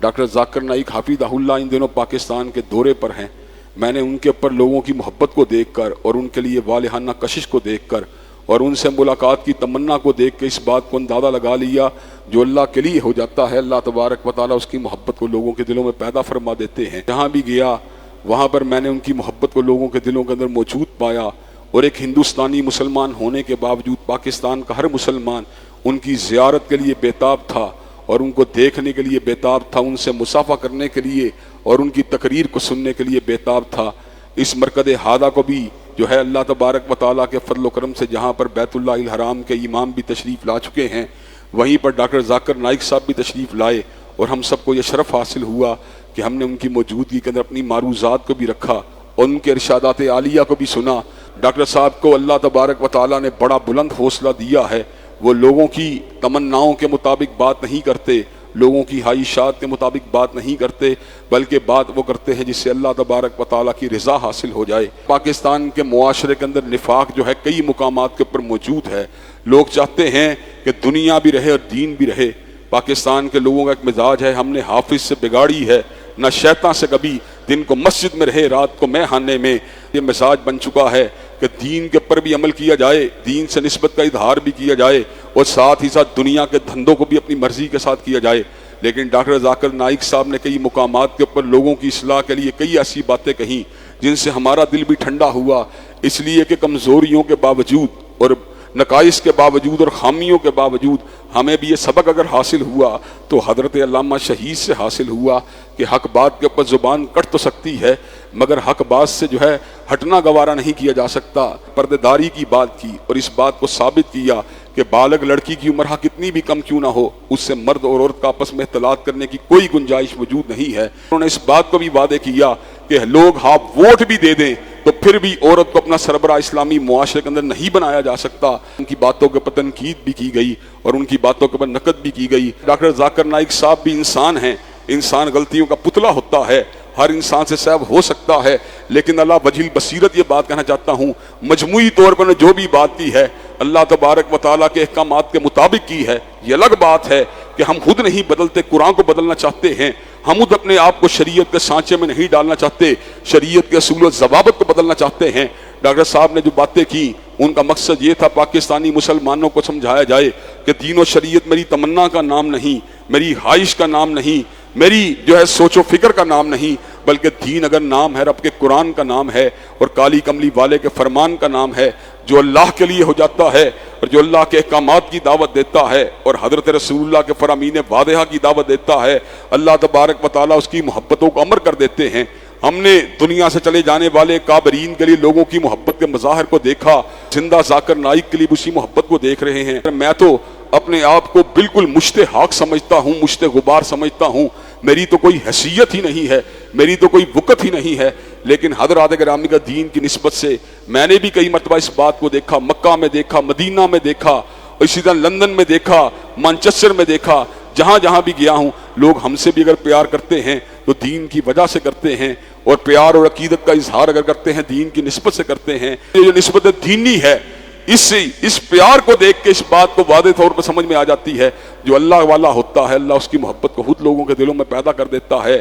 Doctor Zakir Naik حفیظہ اللہ ان دنوں پاکستان کے دورے پر ہیں۔ میں نے ان کے اوپر لوگوں کی محبت کو دیکھ کر اور ان کے لیے والہانہ کشش کو دیکھ کر اور ان سے ملاقات کی تمنا کو دیکھ کے اس بات کو اندازہ لگا لیا جو اللہ کے لیے ہو جاتا ہے اللہ تبارک و تعالیٰ اس کی محبت کو لوگوں کے دلوں میں پیدا فرما دیتے ہیں۔ جہاں بھی گیا وہاں پر میں نے ان کی محبت کو لوگوں کے دلوں کے اندر موجود پایا، اور ایک ہندوستانی مسلمان ہونے کے باوجود پاکستان کا ہر مسلمان ان کی زیارت کے لیے بےتاب تھا اور ان کو دیکھنے کے لیے بےتاب تھا، ان سے مصافحہ کرنے کے لیے اور ان کی تقریر کو سننے کے لیے بےتاب تھا۔ اس مرکز ہادہ کو بھی جو ہے اللہ تبارک و تعالیٰ کے فضل و کرم سے جہاں پر بیت اللہ الحرام کے امام بھی تشریف لا چکے ہیں، وہیں پر ڈاکٹر ذاکر نائک صاحب بھی تشریف لائے، اور ہم سب کو یہ شرف حاصل ہوا کہ ہم نے ان کی موجودگی کے اندر اپنی معروضات کو بھی رکھا اور ان کے ارشادات عالیہ کو بھی سنا۔ ڈاکٹر صاحب کو اللہ تبارک و تعالیٰ نے بڑا بلند حوصلہ دیا ہے، وہ لوگوں کی تمناؤں کے مطابق بات نہیں کرتے، لوگوں کی خواہشات کے مطابق بات نہیں کرتے، بلکہ بات وہ کرتے ہیں جس سے اللہ تبارک و تعالیٰ کی رضا حاصل ہو جائے۔ پاکستان کے معاشرے کے اندر نفاق جو ہے کئی مقامات کے اوپر موجود ہے، لوگ چاہتے ہیں کہ دنیا بھی رہے اور دین بھی رہے۔ پاکستان کے لوگوں کا ایک مزاج ہے، ہم نے حافظ سے بگاڑی ہے، نہ شیطان سے کبھی، دن کو مسجد میں رہے رات کو میں خانے میں۔ یہ مزاج بن چکا ہے کہ دین کے پر بھی عمل کیا جائے، دین سے نسبت کا اظہار بھی کیا جائے، اور ساتھ ہی ساتھ دنیا کے دھندوں کو بھی اپنی مرضی کے ساتھ کیا جائے۔ لیکن ڈاکٹر ذاکر نائک صاحب نے کئی مقامات کے اوپر لوگوں کی اصلاح کے لیے کئی ایسی باتیں کہیں جن سے ہمارا دل بھی ٹھنڈا ہوا، اس لیے کہ کمزوریوں کے باوجود اور نقائص کے باوجود اور خامیوں کے باوجود ہمیں بھی یہ سبق اگر حاصل ہوا تو حضرت علامہ شہید سے حاصل ہوا کہ حق بات کے اوپر زبان کٹ تو سکتی ہے مگر حق بات سے جو ہے ہٹنا گوارا نہیں کیا جا سکتا۔ پردے داری کی بات کی اور اس بات کو ثابت کیا کہ بالغ لڑکی کی عمر کتنی بھی کم کیوں نہ ہو، اس سے مرد اور عورت کا آپس میں اختلاط کرنے کی کوئی گنجائش موجود نہیں ہے۔ انہوں نے اس بات کو بھی وعدے کیا کہ لوگ ہاں ووٹ بھی دے دیں تو پھر بھی عورت کو اپنا سربراہ اسلامی معاشرے کے اندر نہیں بنایا جا سکتا۔ ان کی باتوں کے پر تنقید بھی کی گئی اور ان کی باتوں کے پر نقد بھی کی گئی۔ ڈاکٹر ذاکر نائک صاحب بھی انسان ہیں، انسان غلطیوں کا پتلا ہوتا ہے، ہر انسان سے سہو ہو سکتا ہے، لیکن اللہ وجہ البصیرت یہ بات کہنا چاہتا ہوں مجموعی طور پر جو بھی بات کی ہے اللہ تبارک و تعالیٰ کے احکامات کے مطابق کی ہے۔ یہ الگ بات ہے کہ ہم خود نہیں بدلتے، قرآن کو بدلنا چاہتے ہیں، ہم خود اپنے آپ کو شریعت کے سانچے میں نہیں ڈالنا چاہتے، شریعت کے اصول و ضوابط کو بدلنا چاہتے ہیں۔ ڈاکٹر صاحب نے جو باتیں کی ان کا مقصد یہ تھا پاکستانی مسلمانوں کو سمجھایا جائے کہ دین و شریعت میری تمنا کا نام نہیں، میری خواہش کا نام نہیں، میری جو ہے سوچ و فکر کا نام نہیں، بلکہ دین اگر نام ہے رب کے قرآن کا نام ہے اور کالی کملی والے کے فرمان کا نام ہے، جو اللہ کے لیے ہو جاتا ہے اور جو اللہ کے احکامات کی دعوت دیتا ہے اور حضرت رسول اللہ کے فرامین واضحہ کی دعوت دیتا ہے، اللہ تبارک و تعالیٰ اس کی محبتوں کو امر کر دیتے ہیں۔ ہم نے دنیا سے چلے جانے والے کابرین کے لیے لوگوں کی محبت کے مظاہر کو دیکھا، زندہ ذاکر نائک کے لیے اسی محبت کو دیکھ رہے ہیں۔ میں تو اپنے آپ کو بالکل مشت حق سمجھتا ہوں، مشت غبار سمجھتا ہوں، میری تو کوئی حیثیت ہی نہیں ہے، میری تو کوئی وقت ہی نہیں ہے، لیکن حضرات گرامی کا دین کی نسبت سے میں نے بھی کئی مرتبہ اس بات کو دیکھا، مکہ میں دیکھا، مدینہ میں دیکھا، اسی طرح لندن میں دیکھا، مانچسٹر میں دیکھا، جہاں جہاں بھی گیا ہوں لوگ ہم سے بھی اگر پیار کرتے ہیں تو دین کی وجہ سے کرتے ہیں، اور پیار اور عقیدت کا اظہار اگر کرتے ہیں دین کی نسبت سے کرتے ہیں۔ یہ جو نسبت دینی ہے اس پیار کو دیکھ کے اس بات کو واضح طور پر سمجھ میں آ جاتی ہے جو اللہ والا ہوتا ہے اللہ اس کی محبت کو خود لوگوں کے دلوں میں پیدا کر دیتا ہے۔